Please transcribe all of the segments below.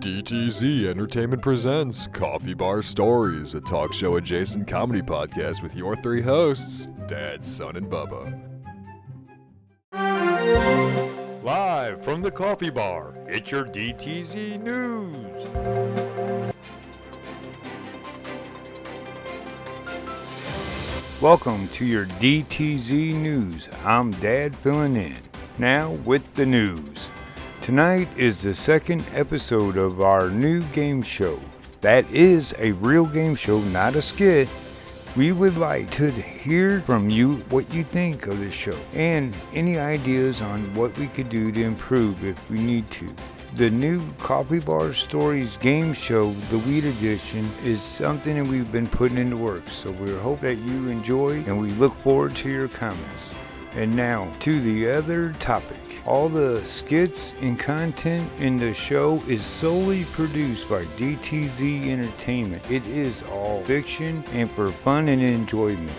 DTZ Entertainment presents Coffee Bar Stories, a talk show adjacent comedy podcast with your three hosts, Dad, Son, and Bubba. Live from the Coffee Bar, it's your DTZ News. Welcome to your DTZ News. I'm Dad filling in. Now with the news. Tonight is the second episode of our new game show. That is a real game show, not a skit. We would like to hear from you what you think of this show and any ideas on what we could do to improve if we need to. The new Coffee Bar Stories game show, the Weed Edition, is something that we've been putting into work, so we hope that you enjoy and we look forward to your comments. And now to the other topic. All the skits and content in the show is solely produced by DTZ Entertainment. It is all fiction and for fun and enjoyment.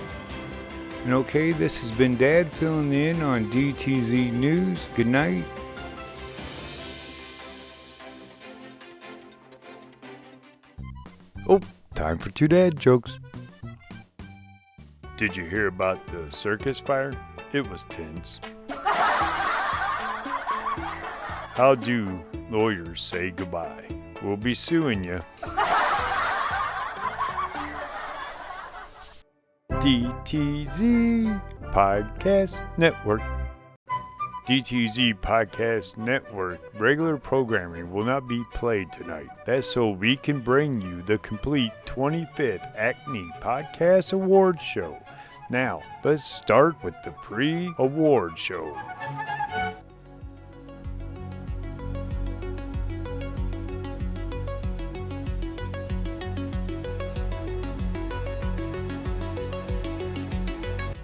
And okay, this has been Dad filling in on DTZ News. Good night. Oh, time for two dad jokes. Did you hear about the circus fire? It was tense. How do lawyers say goodbye? We'll be suing you. DTZ Podcast Network. DTZ Podcast Network regular programming will not be played tonight. That's so we can bring you the complete 25th Acme Podcast Award Show. Now, let's start with the pre-award show.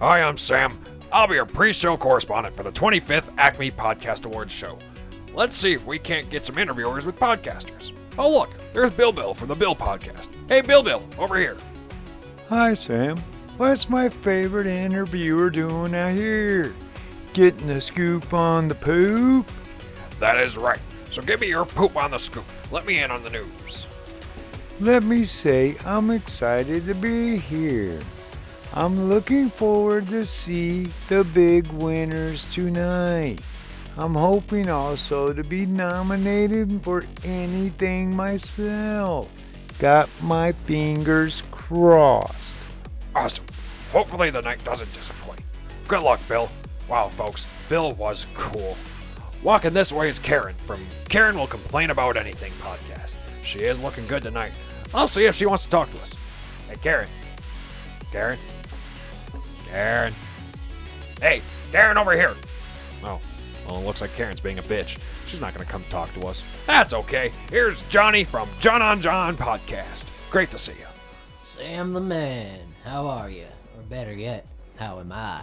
Hi, I'm Sam. I'll be your pre-show correspondent for the 25th Acme Podcast Awards show. Let's see if we can't get some interviewers with podcasters. Oh look, there's Bill from the Bill Podcast. Hey Bill, over here. Hi Sam. What's my favorite interviewer doing out here? Getting the scoop on the poop? That is right. So give me your poop on the scoop. Let me in on the news. Let me say I'm excited to be here. I'm looking forward to see the big winners tonight. I'm hoping also to be nominated for anything myself. Got my fingers crossed. Awesome. Hopefully the night doesn't disappoint. Good luck, Bill. Wow, folks, Bill was cool. Walking this way is Karen from Karen Will Complain About Anything podcast. She is looking good tonight. I'll see if she wants to talk to us. Hey, Karen. Hey, Karen over here. Oh, well, it looks like Karen's being a bitch. She's not going to come talk to us. That's okay. Here's Johnny from John on John podcast. Great to see you. Sam the man, how are you? Or better yet, how am I?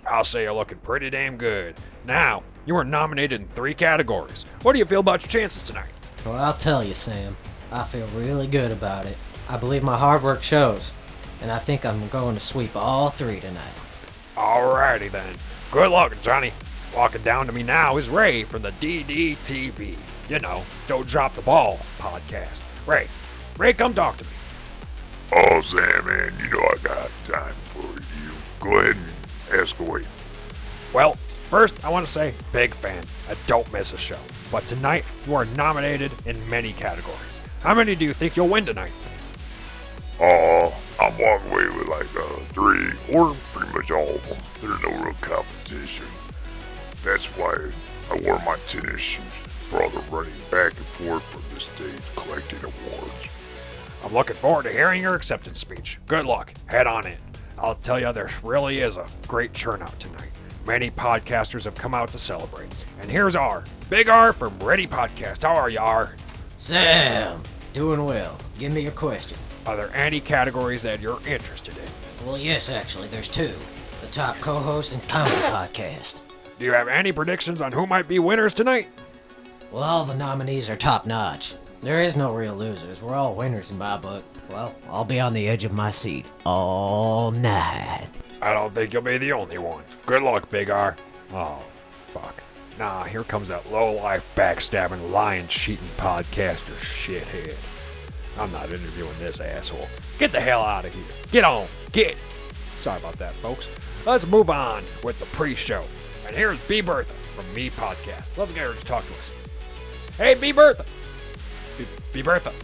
I'll say you're looking pretty damn good. Now, you were nominated in 3 categories. What do you feel about your chances tonight? Well, I'll tell you, Sam. I feel really good about it. I believe my hard work shows. And I think I'm going to sweep all 3 tonight. Alrighty then. Good luck, Johnny. Walking down to me now is Ray from the DDTV. You know, Don't Drop the Ball podcast. Ray, come talk to me. Oh, Sam, man, you know I got time for you. Go ahead and ask away. Well, first I want to say, big fan. I don't miss a show. But tonight, you are nominated in many categories. How many do you think you'll win tonight? I'm walking away with like 3 or pretty much all of them. There's no real competition. That's why I wore my tennis shoes for all the running back and forth from the stage collecting awards. I'm looking forward to hearing your acceptance speech. Good luck. Head on in. I'll tell you, there really is a great turnout tonight. Many podcasters have come out to celebrate. And here's R. Big R from Ready Podcast. How are you, R? Sam, doing well. Give me your question. Are there any categories that you're interested in? Well, yes, actually, there's 2. The top co-host and comedy podcast. Do you have any predictions on who might be winners tonight? Well, all the nominees are top-notch. There is no real losers. We're all winners in my book. Well, I'll be on the edge of my seat all night. I don't think you'll be the only one. Good luck, Big R. Oh, fuck. Nah, here comes that low-life, backstabbing, lying, cheating podcaster shithead. I'm not interviewing this asshole. Get the hell out of here. Get on. Get. Sorry about that, folks. Let's move on with the pre-show. And here's B. Bertha from Me Podcast. Let's get her to talk to us. Hey, B. Bertha. B. Bertha.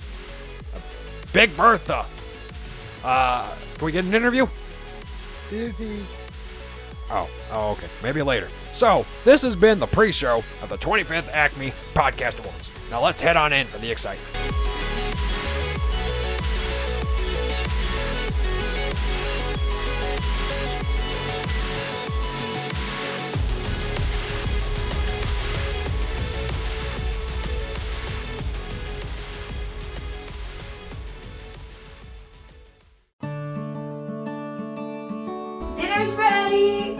Big Bertha. Can we get an interview? Busy. Oh, okay. Maybe later. So, this has been the pre-show of the 25th Acme Podcast Awards. Now let's head on in for the excitement. Dinner's ready!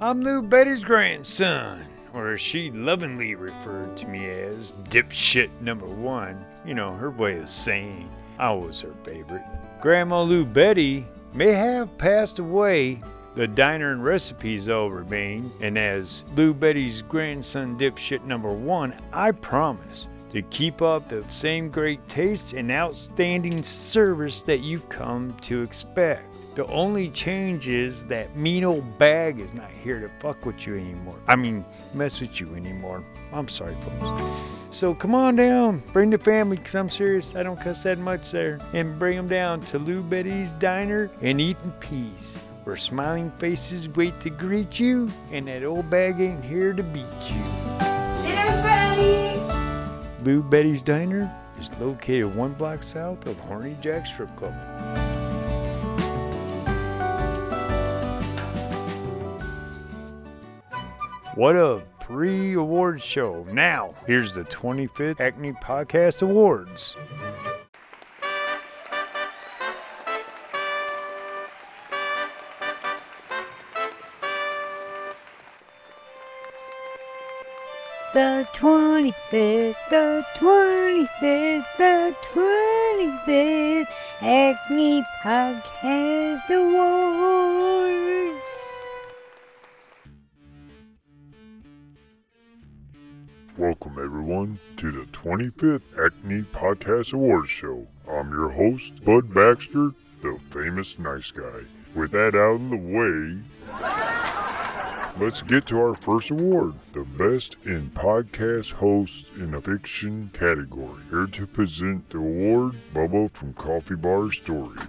I'm Lou Betty's grandson, or as she lovingly referred to me as dipshit number 1. You know, her way of saying I was her favorite. Grandma Lou Betty may have passed away. The diner and recipes all remain, and as Lou Betty's grandson dipshit number 1, I promise to keep up the same great taste and outstanding service that you've come to expect. The only change is that mean old bag is not here to fuck with you anymore. I mean, mess with you anymore. I'm sorry, folks. So come on down, bring the family, because I'm serious, I don't cuss that much there. And bring them down to Lou Betty's Diner and eat in peace, where smiling faces wait to greet you, and that old bag ain't here to beat you. Dinner's ready! Lou Betty's Diner is located 1 block south of Horny Jack Strip Club. What a pre-award show. Now, here's the 25th Acme Podcast Awards. The 25th, the 25th, the 25th Acme Podcast Awards. Welcome everyone to the 25th Acme Podcast Awards Show. I'm your host, Bud Baxter, the famous nice guy. With that out of the way, let's get to our first award, the Best in Podcast Host in a Fiction category. Here to present the award, Bubba from Coffee Bar Stories.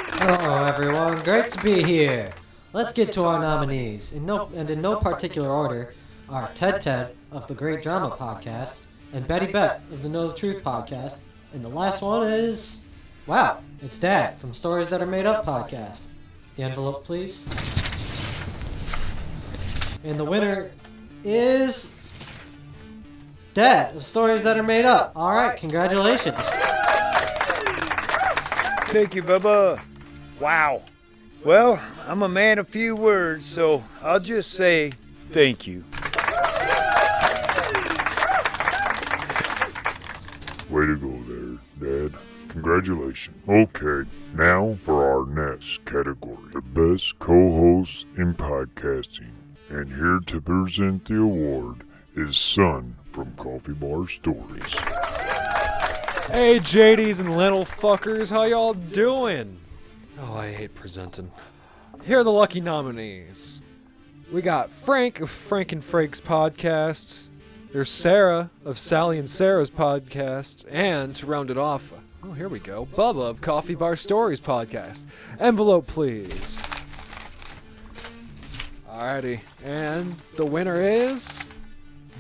Hello, everyone. Great to be here. Let's get to our nominees. In no particular order, are Ted of the Great Drama Podcast and Betty Bet of the Know the Truth Podcast. And the last one is, wow, it's Dad from Stories That Are Made Up Podcast. The envelope, please. And the winner is Dad of Stories That Are Made Up. All right, congratulations. Thank you, Bubba. Wow. Well, I'm a man of few words, so I'll just say thank you. Way to go there, Dad. Congratulations. Okay, now for our next category, the Best Co-Host in Podcasting. And here to present the award is Son from Coffee Bar Stories. Hey, JDs and little fuckers, how y'all doing? Oh, I hate presenting. Here are the lucky nominees. We got Frank of Frank and Frank's podcast. There's Sarah of Sally and Sarah's podcast. And to round it off, oh, here we go, Bubba of Coffee Bar Stories podcast. Envelope, please. Alrighty, and the winner is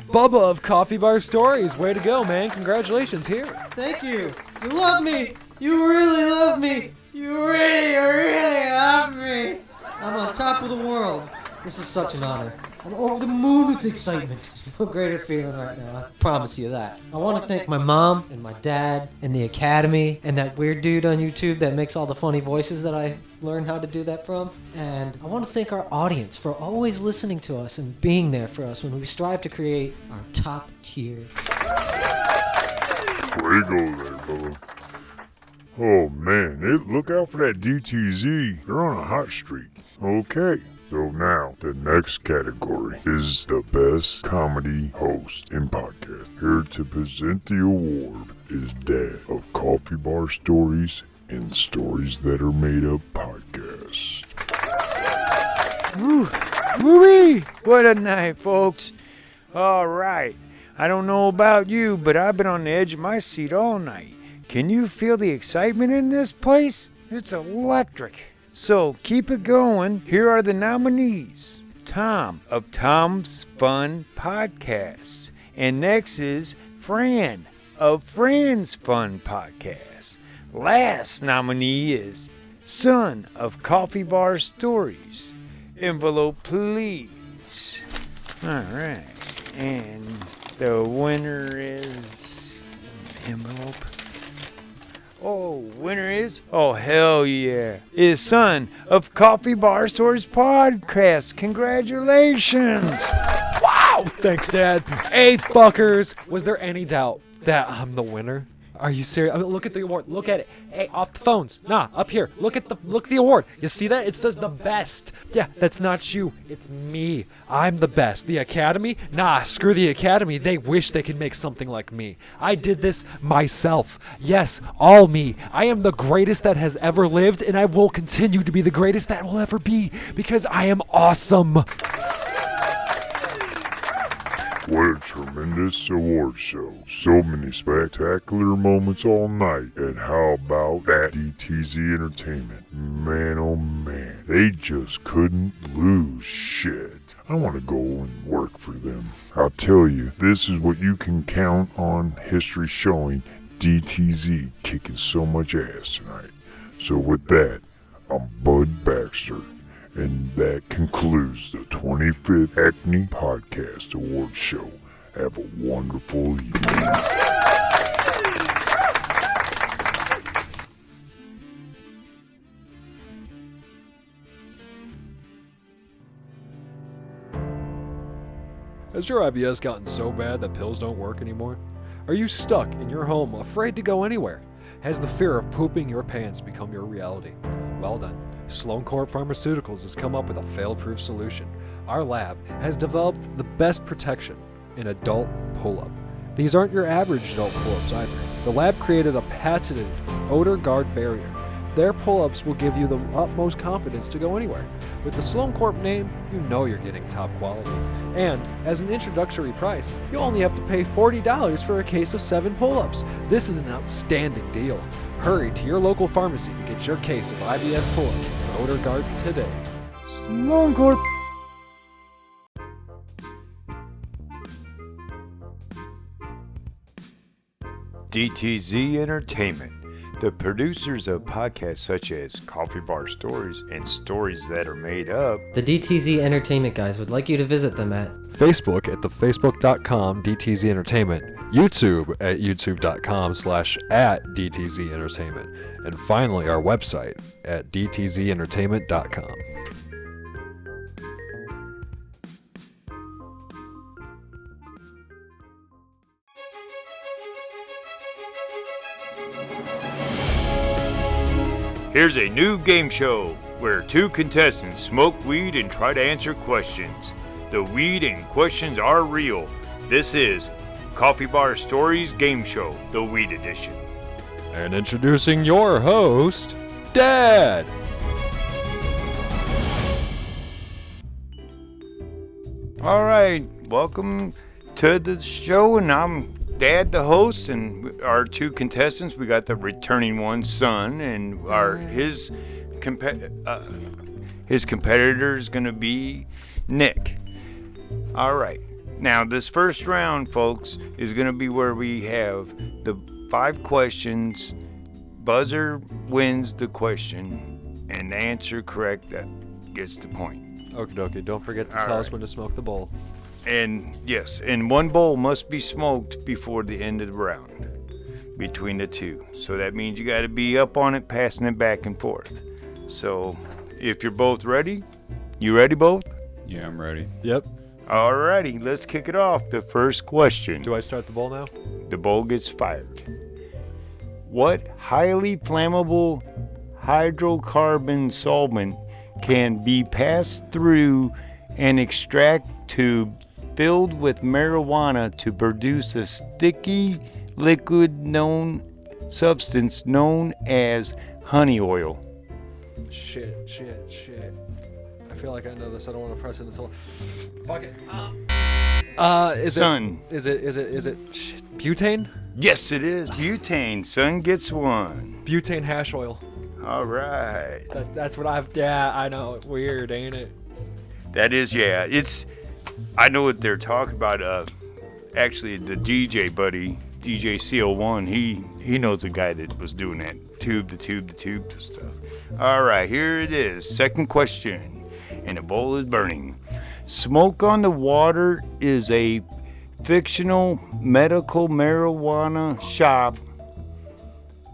Bubba of Coffee Bar Stories. Way to go, man. Congratulations here. Thank you. You love me. You really love me. You really love me. I'm on top of the world. This is such an honor. I'm over the moon with excitement. No greater feeling right now, I promise you that. I want to thank my mom and my dad and the academy and that weird dude on YouTube that makes all the funny voices that I learned how to do that from. And I want to thank our audience for always listening to us and being there for us when we strive to create our top tier. Way to go there, Bubba. Oh man, look out for that DTZ. They're on a hot streak. Okay, So now, the next category is the best comedy host in podcast. Here to present the award is Dad of Coffee Bar Stories and Stories That Are Made Up podcast. Woo-wee! What a night, folks. All right. I don't know about you, but I've been on the edge of my seat all night. Can you feel the excitement in this place? It's electric. So keep it going. Here are the nominees. Tom of Tom's Fun Podcast. And next is Fran of Fran's Fun Podcast. Last nominee is Son of Coffee Bar Stories. Envelope, please. All right. And the winner is... envelope. Oh, winner is? Oh, hell yeah. Is Son of Coffee Bar Stories Podcast. Congratulations. Wow! Thanks, Dad. Hey, fuckers! Was there any doubt that I'm the winner? Are you serious? I mean, look at the award. Look at it. Hey, off the phones. Nah, up here. Look at the award. You see that? It says the best. Yeah, that's not you. It's me. I'm the best. The Academy? Nah, screw the Academy. They wish they could make something like me. I did this myself. Yes, all me. I am the greatest that has ever lived, and I will continue to be the greatest that will ever be because I am awesome. What a tremendous award show. So many spectacular moments all night. And how about that DTZ Entertainment? Man, oh man, they just couldn't lose shit. I want to go and work for them. I'll tell you, this is what you can count on history showing DTZ kicking so much ass tonight. So with that, I'm Bud Baxter. And that concludes the 25th Acne Podcast Award Show. Have a wonderful evening. Has your IBS gotten so bad that pills don't work anymore? Are you stuck in your home, afraid to go anywhere? Has the fear of pooping your pants become your reality? Well then, Sloan Corp Pharmaceuticals has come up with a fail-proof solution. Our lab has developed the best protection in adult pull-up. These aren't your average adult pull-ups either. The lab created a patented odor guard barrier. Their pull-ups will give you the utmost confidence to go anywhere. With the Sloan Corp name, you know you're getting top quality. And as an introductory price, you only have to pay $40 for a case of 7 pull-ups. This is an outstanding deal. Hurry to your local pharmacy to get your case of IBS pull-up and odor guard today. Sloan Corp. DTZ Entertainment, the producers of podcasts such as Coffee Bar Stories and Stories That Are Made Up. The DTZ Entertainment guys would like you to visit them at Facebook at thefacebook.com DTZ Entertainment, YouTube at youtube.com/@DTZ Entertainment, and finally our website at dtzentertainment.com. Here's a new game show where 2 contestants smoke weed and try to answer questions. The weed and questions are real. This is Coffee Bar Stories Game Show, the Weed Edition. And introducing your host, Dad! Alright, welcome to the show, and I'm Dad, the host, and our 2 contestants. We got the returning one, Son, and his competitor is going to be Nick. All right. Now, this first round, folks, is going to be where we have the 5 questions. Buzzer wins the question, and the answer correct that gets the point. Okie dokie, don't forget to tell us when to smoke the bowl. And yes, and 1 bowl must be smoked before the end of the round between the 2. So that means you got to be up on it, passing it back and forth. So if you're both ready, you ready both? Yeah, I'm ready. Yep. Alrighty, let's kick it off. The first question. Do I start the bowl now? The bowl gets fired. What highly flammable hydrocarbon solvent can be passed through an extract tube filled with marijuana to produce a sticky liquid substance known as honey oil. Shit. I feel like I know this. I don't want to press it until. Fuck it. Son. Is it shit, butane? Yes, it is butane. Son gets one. Butane hash oil. All right. That's what I've. Yeah, I know. Weird, ain't it? That is, yeah. I know what they're talking about. Actually, the DJ buddy, DJ CO1, he knows a guy that was doing that tube to stuff. All right, here it is. Second question, and the bowl is burning. Smoke on the Water is a fictional medical marijuana shop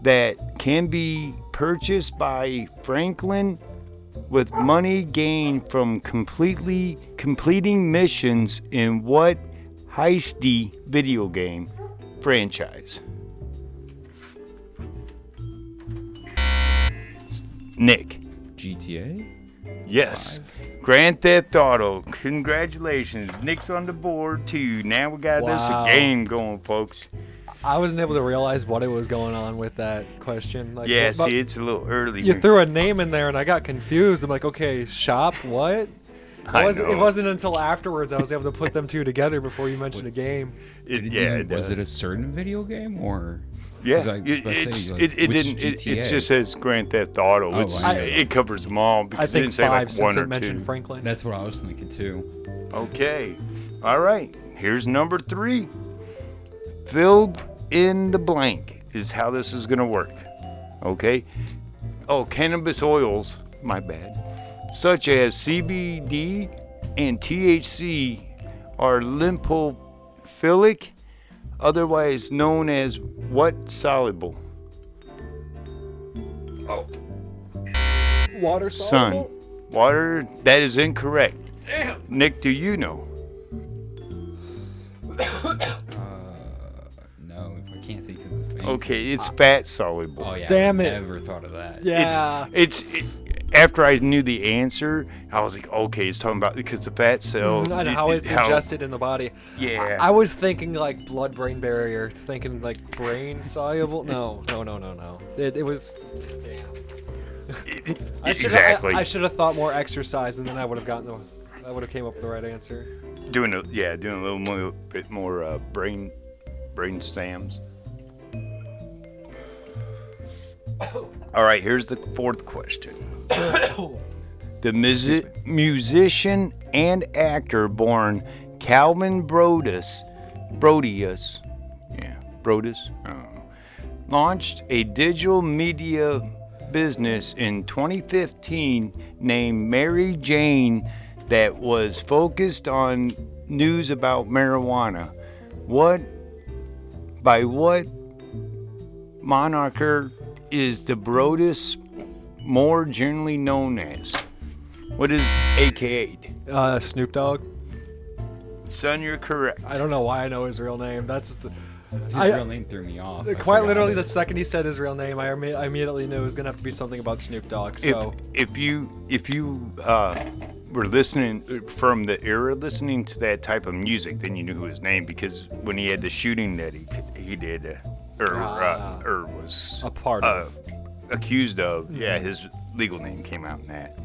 that can be purchased by Franklin with money gained from completing missions in what heisty video game franchise? Nick. GTA? Yes. 5? Grand Theft Auto. Congratulations. Nick's on the board too. Now we got this Wow. game going, folks. I wasn't able to realize what it was going on with that question. Like, Yeah, but see, it's a little early. you here. threw a name in there and I got confused. I'm like, okay, shop, what? It I know. wasn't until afterwards I was able to put them two together before you mentioned a game. Was it a certain video game or? Yeah, 'Cause I was about to say, like, it which didn't. It GTA? just says Grand Theft Auto. Oh, It covers them all because I it think didn't say 5 like since one it or mentioned two. Franklin. That's what I was thinking too. Okay, all right. Here's number 3. Filled in the blank is how this is gonna work. Okay. Oh, cannabis oils. My bad. Such as CBD and THC are lipophilic, otherwise known as what soluble? Water Sun. Water. That is incorrect. Damn. Nick, do you know? No, I can't think of anything. Okay, it's fat soluble. Oh yeah. Damn I it. never thought of that. Yeah. After I knew the answer, I was like, okay, it's talking about because the fat cell. And how it's ingested in the body. Yeah. I was thinking like blood-brain barrier, thinking like brain soluble. No. It was. Damn. Exactly. I should have thought more exercise, and then I would have I would have came up with the right answer. doing a little bit more brain stams. All right, here's the fourth question. The musician and actor born Calvin Brodus, launched a digital media business in 2015 named Mary Jane that was focused on news about marijuana. By what moniker is the Brodus more generally known as? What is AKA? Snoop Dogg. Son, you're correct. I don't know why I know his real name. That's the. His real name threw me off. I Quite forgot literally, it. the second he said his real name, I immediately knew it was gonna have to be something about Snoop Dogg. So If you were listening from the era listening to that type of music, then you knew who his name, because when he had the shooting that he did or was a part of. accused of, yeah, his legal name came out in that.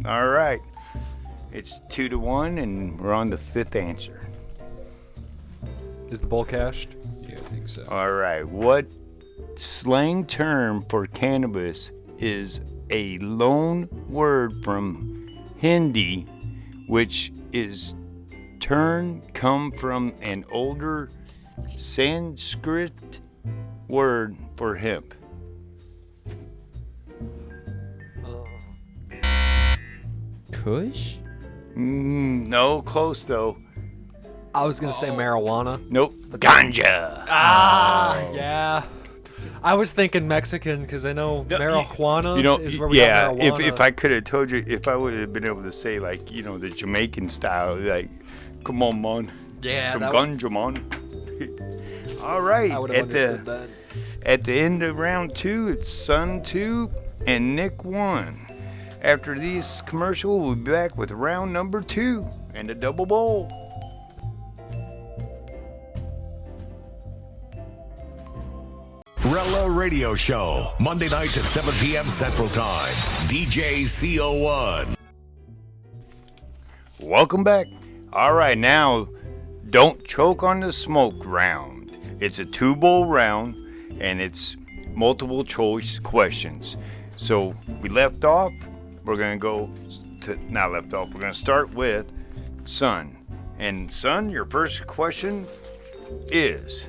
All right, it's 2-1, and we're on the fifth answer. Is the bull cashed? Yeah, I think so. All right, what slang term for cannabis is a loan word from Hindi, which is come from an older Sanskrit word for hemp? Kush? No, close though. I was gonna say marijuana. Nope. Ganja. Yeah. I was thinking Mexican because I know marijuana is where we yeah. got marijuana. If I could have told you, if I would have been able to say like the Jamaican style, like, come on, man, Yeah, some that ganja, man. All right. I would have understood that. At the end of round 2, it's Son 2 and Nick 1. After this commercial, we'll be back with round number 2 and a double bowl. Rella Radio Show, Monday nights at 7 p.m. Central Time. DJ CO1. Welcome back. All right, now, don't choke on the smoke round. It's a 2-bowl round, and it's multiple choice questions. So we left off. We're gonna go to not left off. We're gonna start with Son. And Son, your first question is: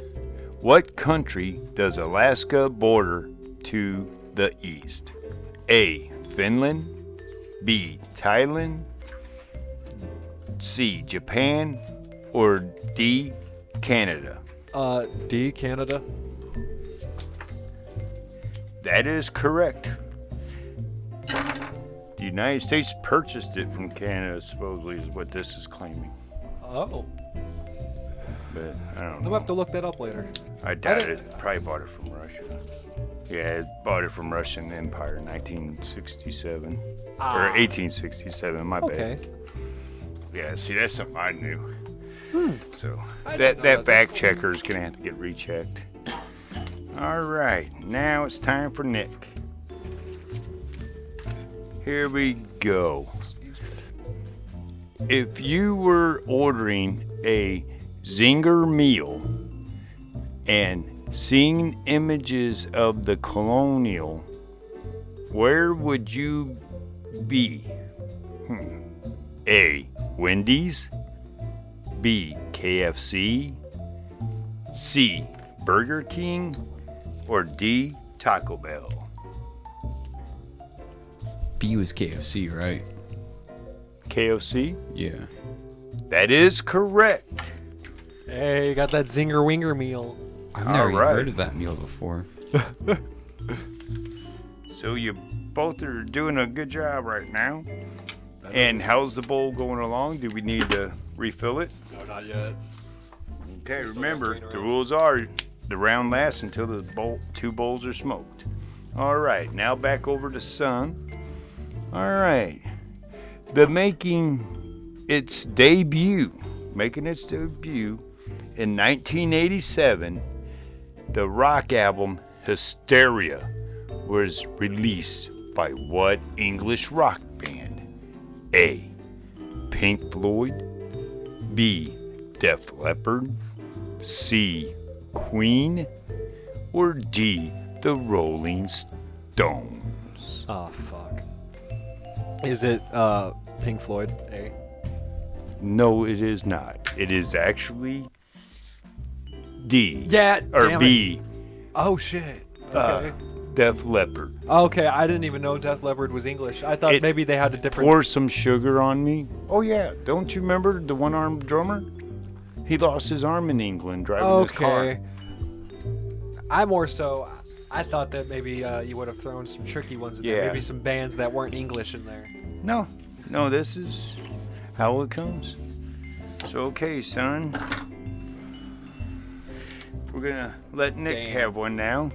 what country does Alaska border to the east? A. Finland. B. Thailand. C. Japan. Or D. Canada? D, Canada. That is correct. The United States purchased it from Canada, supposedly, is what this is claiming. Oh. But I don't I'm know. gonna have to look that up later. I doubt it. Probably bought it from Russia. Yeah, it bought it from Russian Empire in 1967. Or 1867, my bad. Okay. Yeah, see, that's something I knew. So, I didn't know that that. fact checker is going to have to get rechecked. All right, now it's time for Nick. Here we go. If you were ordering a Zinger meal and seeing images of the Colonial, where would you be? A. Wendy's. B. KFC. C. Burger King. Or D. Taco Bell. B was KFC, right? KFC? Yeah. That is correct. Hey, you got that Zinger Winger meal. I've never even Alright. heard of that meal before. So you both are doing a good job right now. And how's the bowl going along? Do we need to refill it? No, not yet. Okay, Still remember, got green the around. rules are the round lasts until the 2 bowls are smoked. All right, now back over to Son. All right. Making its debut in 1987, the rock album Hysteria was released by what English rock band? A. Pink Floyd. B. Def Leppard. C. Queen. Or D. The Rolling Stones. Oh, fuck. Is it, Pink Floyd? A? No, it is not. It is actually D. Yeah, Or damn B. It. Oh, shit. Okay. Def Leppard. Okay, I didn't even know Def Leppard was English. I thought maybe they had a different... Pour Some Sugar on Me. Oh, yeah. Don't you remember the one-armed drummer? He lost his arm in England driving his car. Okay. I more so... I thought that maybe you would have thrown some tricky ones in there. Yeah. Maybe some bands that weren't English in there. No, this is how it comes. So, okay, Son. We're going to let Nick have one now.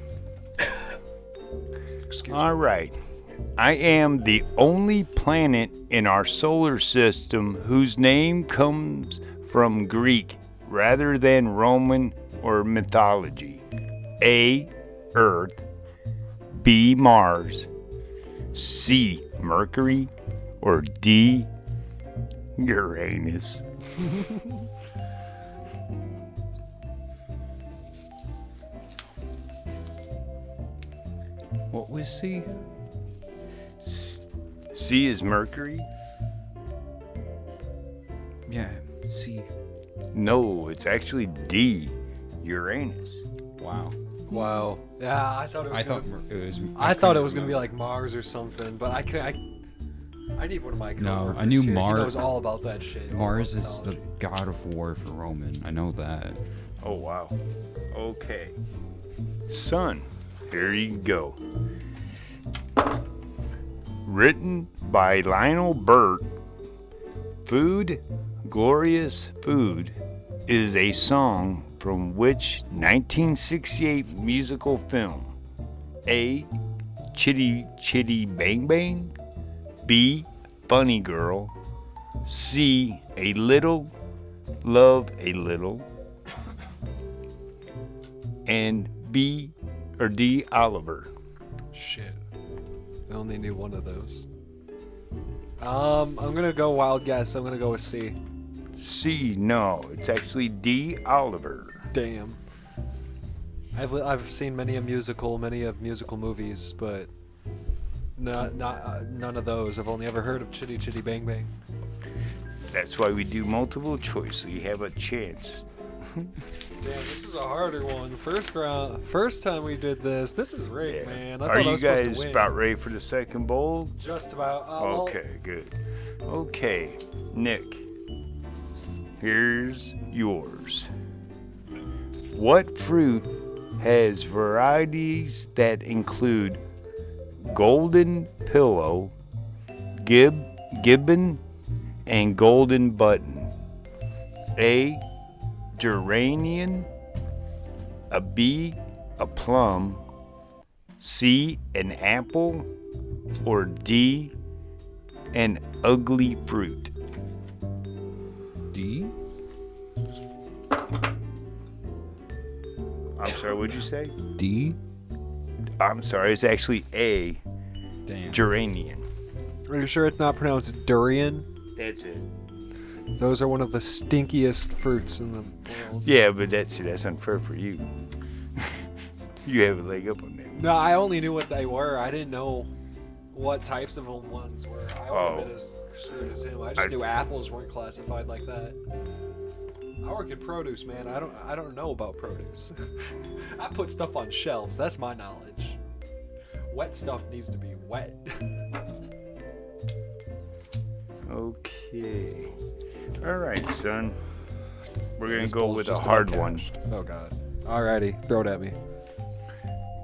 All right. I am the only planet in our solar system whose name comes from Greek rather than Roman or mythology. A. Earth. B. Mars. C. Mercury. Or D. Uranus. What was C? C is Mercury? Yeah, C. No, it's actually D. Uranus. Wow. Wow. Yeah, I thought it was. I thought it was. I thought it was couldn't gonna be remember. like Mars or something, but I need one of my No, coworkers I knew here. Mars- He knows all about that shit. all Mars about is the mythology. god of war for Roman. I know that. Oh, wow. Okay. Son, here you go. Written by Lionel Burt, Food, Glorious Food is a song from which 1968 musical film? A. Chitty Chitty Bang Bang. B. Funny girl. C. A little. Love a little. And B or D. Oliver. Shit. I only knew one of those. I'm gonna go wild guess. I'm gonna go with C. C. No, it's actually D. Oliver. Damn. I've seen many of musical movies, but none of those. I've only ever heard of Chitty Chitty Bang Bang. That's why we do multiple choice, so you have a chance. Damn, this is a harder one. First time we did this. This is rigged, man. I Are thought I you was supposed to guys win. about ready for the second bowl? Just about. Okay, good. Okay, Nick, here's yours. What fruit has varieties that include golden pillow, gibbon, and golden button? A. Geranium. A B. A plum. C. An apple. Or D. An ugly fruit. D? I'm sorry, what'd you say? D? I'm sorry, it's actually A. Damn. Geranium. Are you sure it's not pronounced durian? That's it. Those are one of the stinkiest fruits in the world. Yeah, but that's unfair for you. You have a leg up on them. No, I only knew what they were. I didn't know what types of them ones were. I would have been as screwed as him. I just knew apples weren't classified like that. I work in produce, man. I don't know about produce. I put stuff on shelves. That's my knowledge. Wet stuff needs to be wet. Okay. Alright, son. We're gonna This go bowl's with a just hard about one. cashed. Oh god. Alrighty, throw it at me.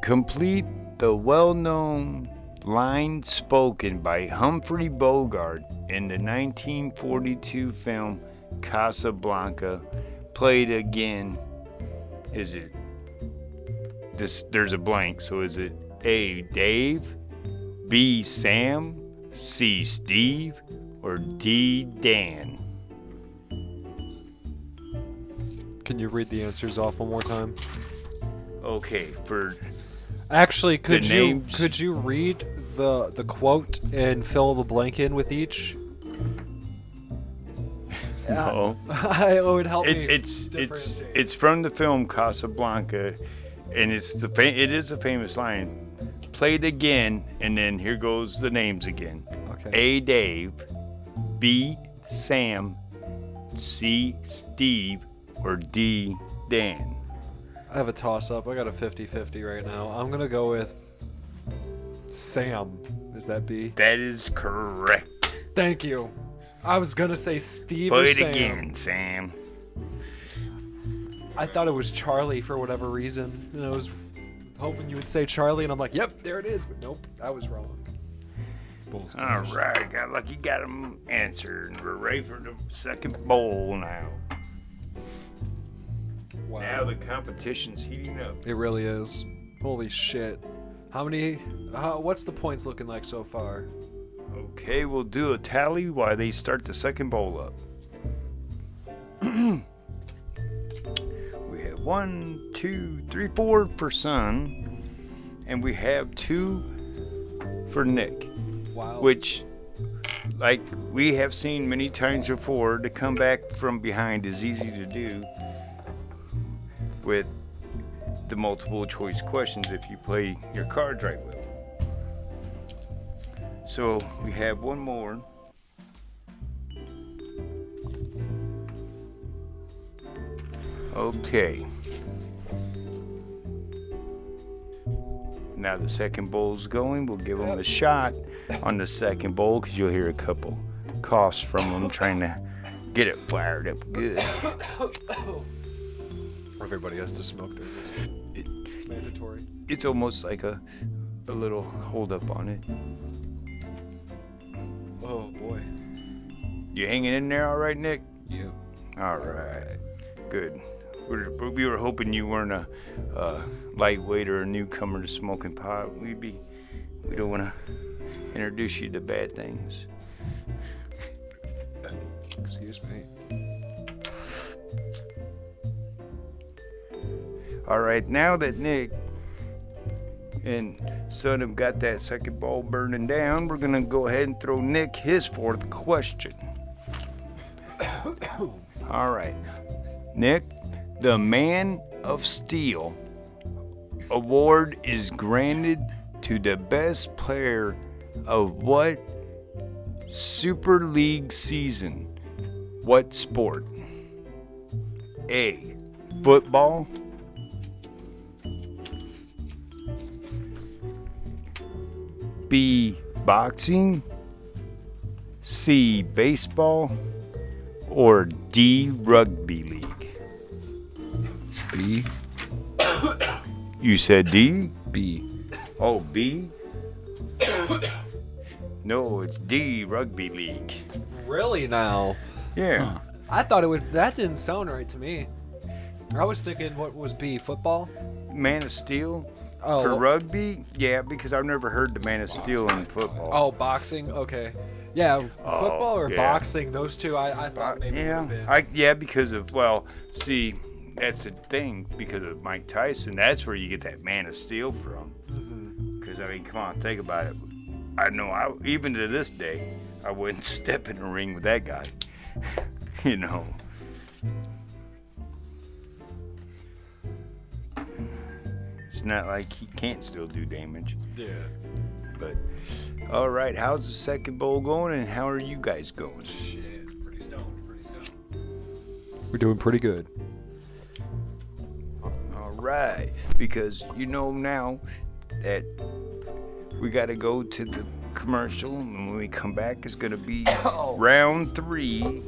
Complete the well-known line spoken by Humphrey Bogart in the 1942 film Casablanca, played again. Is it this? There's a blank, so is it A. Dave, B. Sam, C. Steve, or D. Dan? Can you read the answers off one more time? Okay, for Actually, could names- you read the quote and fill the blank in with each? no. It would help me. It's from the film Casablanca, and it is a famous line. Played again, and then here goes the names again. Okay. A. Dave, B. Sam, C. Steve, or D. Dan. I have a toss-up. I got a 50-50 right now. I'm gonna go with Sam. Is that B? That is correct. Thank you. I was gonna say Steve Play or it Sam. again, Sam. I thought it was Charlie for whatever reason, and I was hoping you would say Charlie, and I'm like, yep, there it is. But nope, I was wrong. Bulls All right, got lucky, got him answered. And we're ready for the second bowl now. Wow. Now the competition's heating up. It really is. Holy shit. What's the points looking like so far? Okay, we'll do a tally while they start the second bowl up. We have 1, 2, 3, 4 for Son, and we have 2 for Nick. Wow. Which, like we have seen many times before, to come back from behind is easy to do with the multiple choice questions if you play your cards right with them. So we have one more. Okay. Now the second bowl's going. We'll give them a shot on the second bowl because you'll hear a couple coughs from them trying to get it fired up good. Everybody has to smoke during this. It's mandatory. It's almost like a little hold up on it. Oh boy. You hanging in there all right, Nick? Yep. All right. Good. We were hoping you weren't a lightweight or a newcomer to smoking pot. We'd be We don't want to introduce you to bad things. Excuse me. All right, now that Nick and Son have got that second ball burning down, we're going to go ahead and throw Nick his fourth question. All right. Nick, the Man of Steel award is granted to the best player of what Super League season? What sport? A. Football. B. Boxing. C. Baseball. Or D. Rugby league. B. You said D? B. Oh, B? No, it's D. Rugby league. Really now? Yeah. Huh. I thought it would. That didn't sound right to me. I was thinking, what was B? Football? Man of Steel. Oh. For rugby? Yeah, because I've never heard the Man of Steel in football. Oh, boxing. Okay. Yeah, football or yeah. boxing? Those two. I thought maybe it would have been. Yeah, because of, well, see, that's the thing, because of Mike Tyson, that's where you get that Man of Steel from. Because, I mean, come on, think about it. I know, even to this day, I wouldn't step in a ring with that guy. You know. It's not like he can't still do damage. Yeah. But, all right, how's the second bowl going, and how are you guys going? Shit, pretty stoned. We're doing pretty good. All right, because you know now that we got to go to the commercial, and when we come back, it's going to be round 3,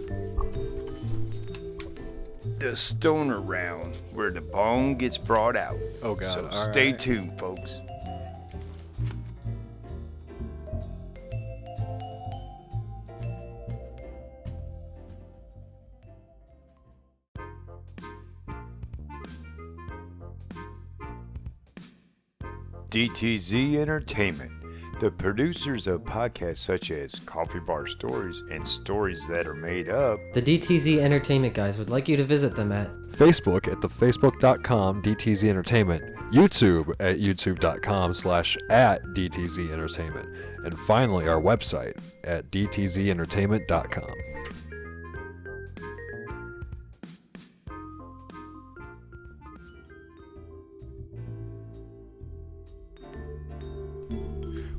the stoner round, where the bone gets brought out. Oh, God. So All stay right. tuned, folks. DTZ Entertainment, the producers of podcasts such as Coffee Bar Stories and Stories That Are Made Up. The DTZ Entertainment guys would like you to visit them at Facebook at thefacebook.com DTZ Entertainment, YouTube at youtube.com/@DTZ Entertainment, and finally our website at dtzentertainment.com.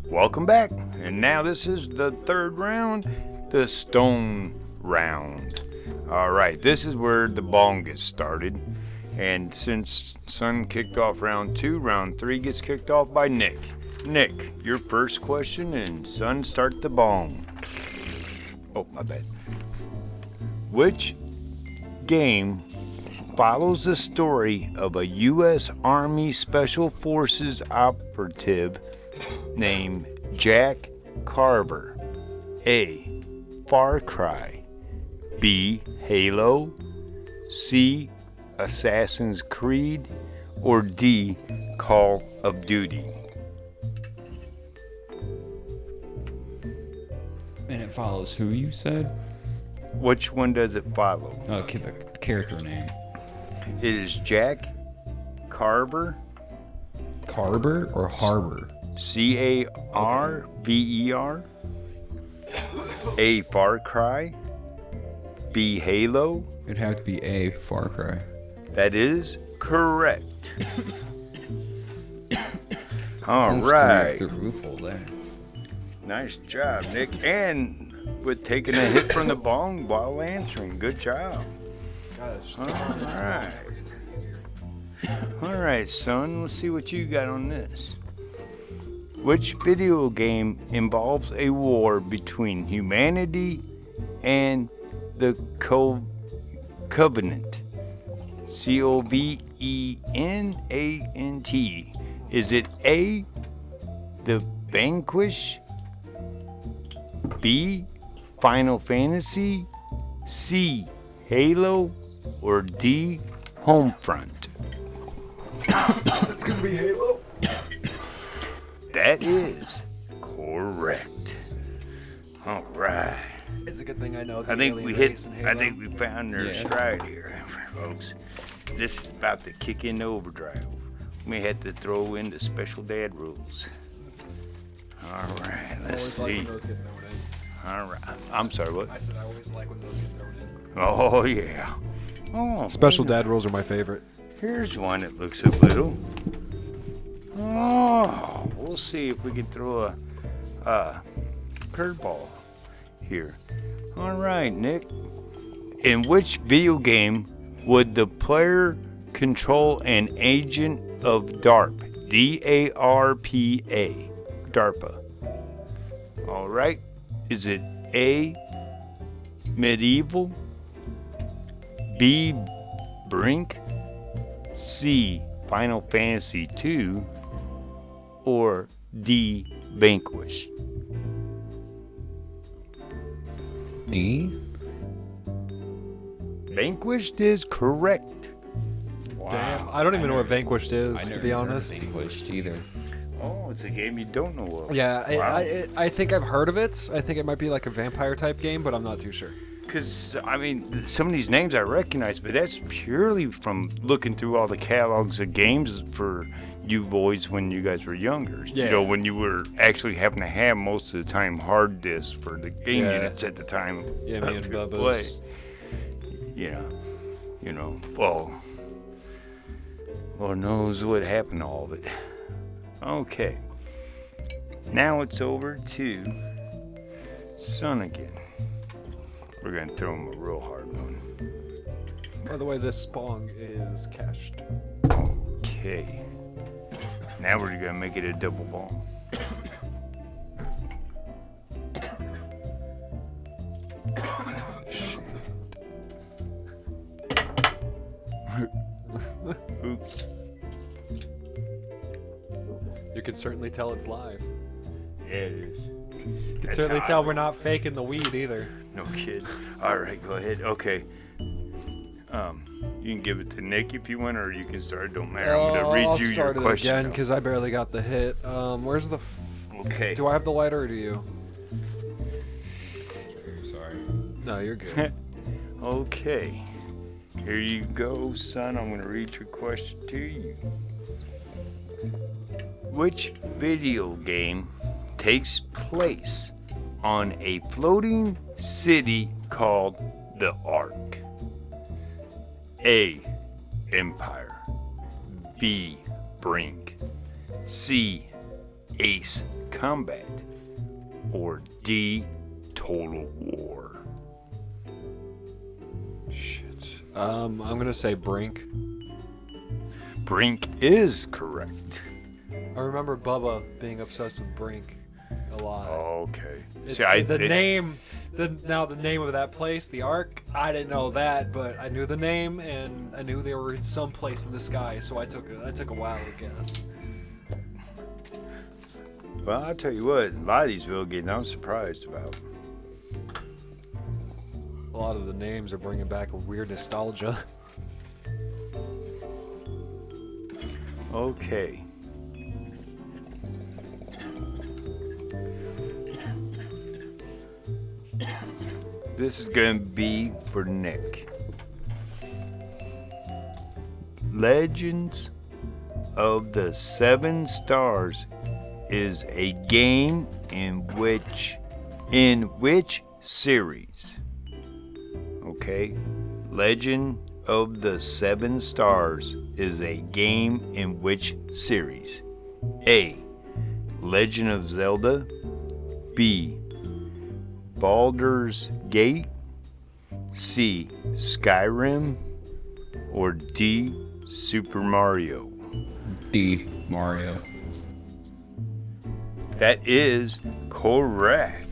Welcome back, and now this is the third round, the stone round. All right, this is where the bong gets started, and since Son kicked off round 2, round 3 gets kicked off by Nick. Nick, your first question, and Son, start the bong. Oh, my bad. Which game follows the story of a U.S. Army Special Forces operative named Jack Carver? A. Far Cry. B. Halo. C. Assassin's Creed. Or D. Call of Duty. And it follows who you said? Which one does it follow? Okay, the character name. It is Jack Carver. Carver or Harbor? C-A-R-V-E-R. A. Far Cry. B. Halo. It'd have to be A, Far Cry. That is correct. All Almost right. through the loophole there. Nice job, Nick. And with taking a hit from the bong while answering. Good job. All right. All right, Son. Let's see what you got on this. Which video game involves a war between humanity and the Covenant? C-O-V-E-N-A-N-T. Is it A, The Vanquish? B, Final Fantasy? C, Halo? Or D, Homefront? It's gonna be Halo. That is correct. All right. It's a good thing I know the I think alien we race hit. in I Halo. think we found our stride here, folks. This is about to kick into overdrive. We may have to throw in the special dad rules. All right, I let's always like see. when those get thrown in. All right. I'm sorry. What? I said I always like when those get thrown in. Oh yeah. Oh. Special dad rules are my favorite. Here's one that looks a little. Oh, we'll see if we can throw a curveball here. All right, Nick. In which video game would the player control an agent of DARP? D-A-R-P-A. DARPA. All right. Is it A, Medieval, B, Brink, C, Final Fantasy II, or D, Vanquish? D? Vanquished is correct. Wow. Damn, I don't even know what Vanquished is, I to never be heard of honest. Vanquished either. Oh, it's a game you don't know of. Yeah, Wow. I think I've heard of it. I think it might be like a vampire type game, but I'm not too sure. Because, I mean, some of these names I recognize, but that's purely from looking through all the catalogs of games for you boys when you guys were younger. Yeah. You know, when you were actually having to have most of the time hard disks for the game Yeah. units at the time. Yeah, me and to Bubba's. play. Well, Lord knows what happened to all of it. Okay. Now it's over to Son again. We're going to throw him a real hard one. By the way, this bong is cached. Okay. Now we're going to make it a double bomb. Oops. You can certainly tell it's live. Yeah, it is. You can certainly tell we're not faking the weed either. No kid. All right, go ahead. Okay. You can give it to Nick if you want, or you can start. Don't matter. I'm gonna read I'll you your start it question. again because I barely got the hit. Where's the? Okay. Do I have the lighter or do you? Sorry. No, you're good. Okay. Here you go, son. I'm gonna read your question to you. Which video game takes place on a floating city called the Ark? A. Empire. B. Brink. C. Ace Combat. Or D. Total War. Shit. I'm gonna say Brink. Brink is correct. I remember Bubba being obsessed with Brink a lot. Okay. It's, See, I- the it- name, the name of that place, the Ark. I didn't know that, but I knew the name and I knew they were in some place in the sky. So I took a while to guess. Well, I'll tell you what, a lot of these video games I'm surprised about. A lot of the names are bringing back a weird nostalgia. Okay. This is gonna be for Nick. Legends of the Seven Stars is a game in which series? Okay. Legend of the Seven Stars is a game in which series? A. Legend of Zelda. B. Baldur's Gate. C. Skyrim. Or D. Super Mario. D. Mario. That is correct.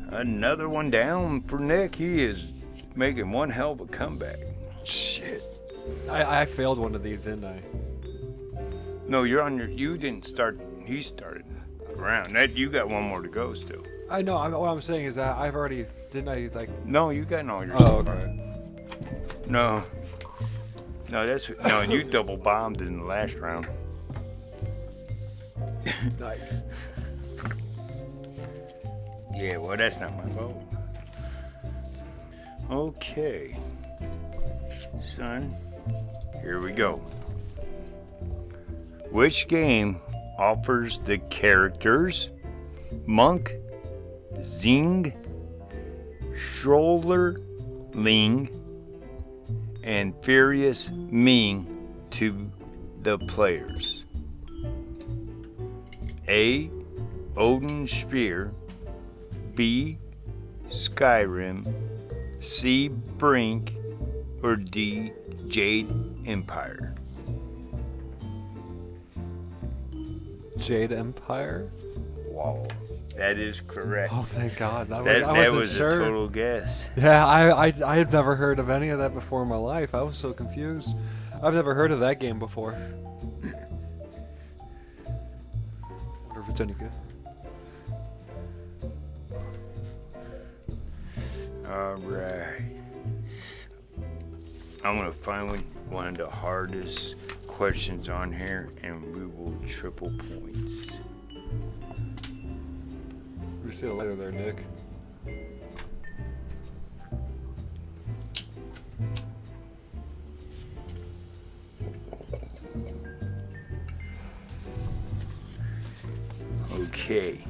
Another one down for Nick. He is making one hell of a comeback. Shit. I failed one of these, didn't I? No, you didn't start. He started around. That you got one more to go still. I know. What I'm saying is that I've already didn't I like? No, you got all your Oh, stuff. okay. No, and you double bombed in the last round. Nice. Yeah, well, that's not my fault. Okay. Son, here we go. Which game offers the characters Monk, Zing, Schroederling, and Furious Ming to the players? A. Odin Sphere, B. Skyrim, C. Brink, or D. Jade Empire? Jade Empire? Wow, that is correct. Oh, thank God. I that wasn't was sure. a total guess. Yeah, I had never heard of any of that before in my life. I was so confused. I've never heard of that game before. Wonder if it's any good. Alright. I'm gonna find one of the hardest questions on here and we will triple points. We'll see you later there, Nick. Okay.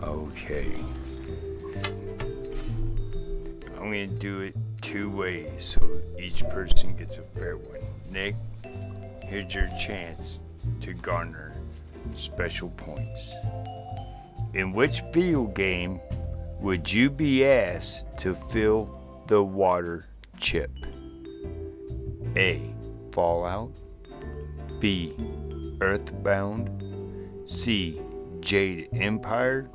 Okay. I'm gonna do it two ways so each person gets a fair one. Nick, here's your chance to garner special points. In which video game would you be asked to fill the water chip? A. Fallout, B. Earthbound, C. Jade Empire,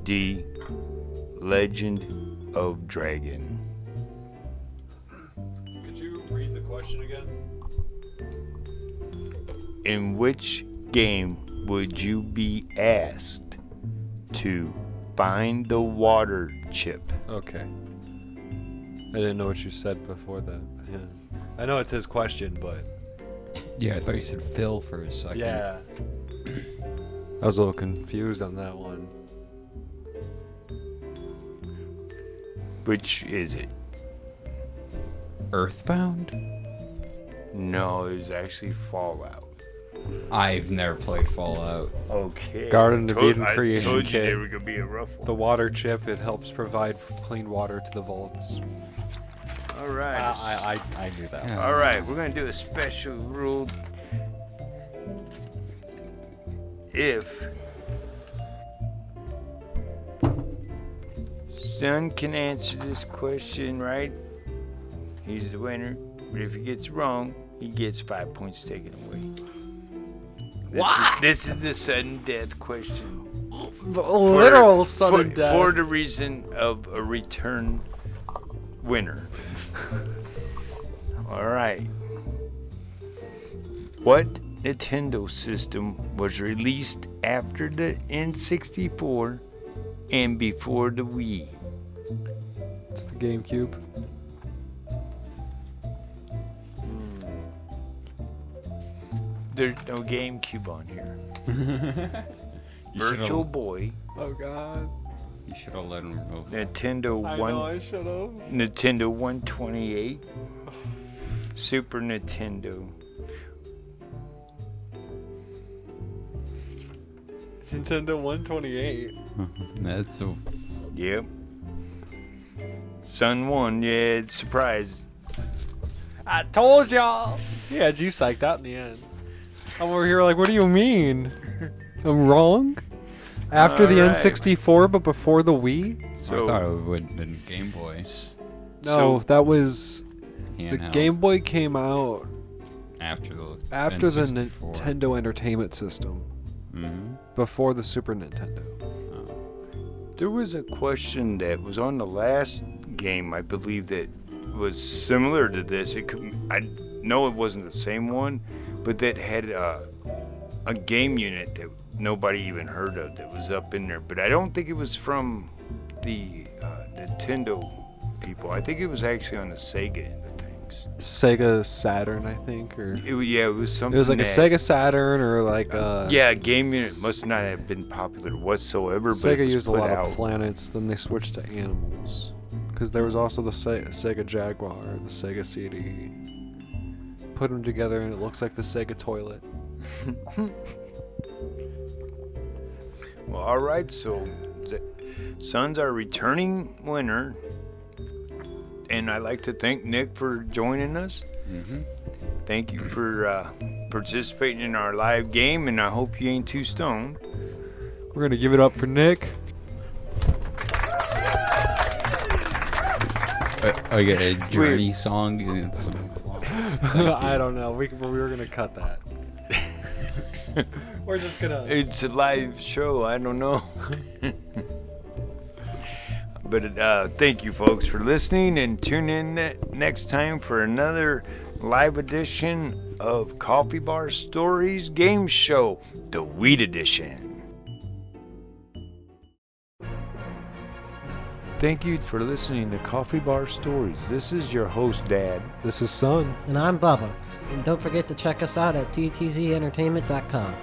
D. Legend of Dragon. Could you read the question again? In which game would you be asked to find the water chip? Okay. I didn't know what you said before that. Yeah. I know it's his question, but Yeah, I thought you said Phil for a second. yeah. I was a little confused on that one. Which is it? Earthbound? No, it was actually Fallout. I've never played Fallout. Okay. Garden of Eden I creation told you kit. they were gonna be a rough one. The water chip, it helps provide clean water to the vaults. All right. I knew that. Yeah. All right, we're gonna do a special rule. If Son can answer this question right, he's the winner. But if he gets wrong, he gets 5 points taken away. This is the sudden death question. Literal sudden death. For the reason of a return winner. All right. What Nintendo system was released after the N64 and before the Wii? It's the GameCube. There's no GameCube on here. You Virtual should've- Boy, Oh God. You should have let him know. Nintendo I know I should have. Nintendo 128, Super Nintendo, Nintendo 128. That's a yep. Sun 1, yeah, surprise. I told y'all. Yeah, you psyched out in the end. I'm over here like, what do you mean? I'm wrong? After the Alright. N64, but before the Wii? So, I thought it would have been Game Boy. No, So- that was the Handheld. Game Boy came out after the Nintendo N64. Entertainment System, Mhm. before the Super Nintendo. there was a question that was on the last game, I believe, that was similar to this. It could, I know it wasn't the same one, but that had a game unit that nobody even heard of that was up in there. But I don't think it was from the Nintendo people. I think it was actually on the Sega end of things. Sega Saturn, I think, or It was something. it was like a that- Sega Saturn or like a Yeah, a game unit must not have been popular whatsoever. But it Sega was used a put lot out. of planets. Then they switched to animals because there was also the Sega Jaguar, the Sega CD. Put them together and it looks like the Sega toilet. Well, all right. So the Son's our returning winner, and I'd like to thank Nick for joining us. Mm-hmm. Thank you for participating in our live game, and I hope you ain't too stoned. We're gonna give it up for Nick. I got a Journey song and some applause. I don't know. We were gonna cut that. We're just gonna. It's a live show. I don't know. But thank you, folks, for listening, and tune in next time for another live edition of Coffee Bar Stories Game Show, the Weed Edition. Thank you for listening to Coffee Bar Stories. This is your host, Dad. This is Son. And I'm Bubba. And don't forget to check us out at dtzentertainment.com.